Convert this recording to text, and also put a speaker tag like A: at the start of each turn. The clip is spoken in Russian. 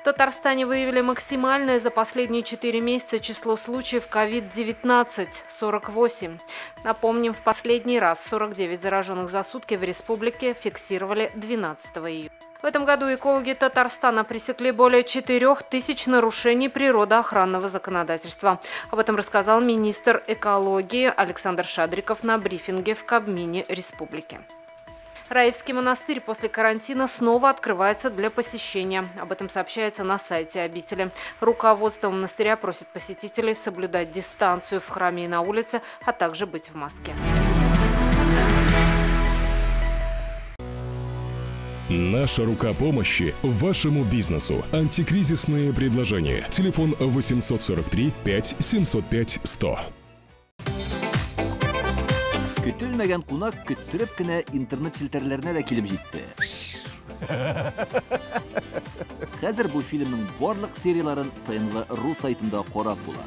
A: В Татарстане выявили максимальное за последние 4 месяца число случаев COVID-19 – 48. Напомним, в последний раз 49 зараженных за сутки в республике фиксировали 12 июля. В этом году экологи Татарстана пресекли более 4000 нарушений природоохранного законодательства. Об этом рассказал министр экологии Александр Шадриков на брифинге в Кабмине республики. Раевский монастырь после карантина снова открывается для посещения. Об этом сообщается на сайте обители. Руководство монастыря просит посетителей соблюдать дистанцию в храме и на улице, а также быть в маске.
B: Наша рука помощи вашему бизнесу. Антикризисные предложения. Телефон 843 5 705 100.
C: Көтелмәгән кунак көттөреп кенә интернет челтәрләренә дә килеп җитте. Хәзер бу фильмның барлык серияларын ТНВ.ру сайтында карап була.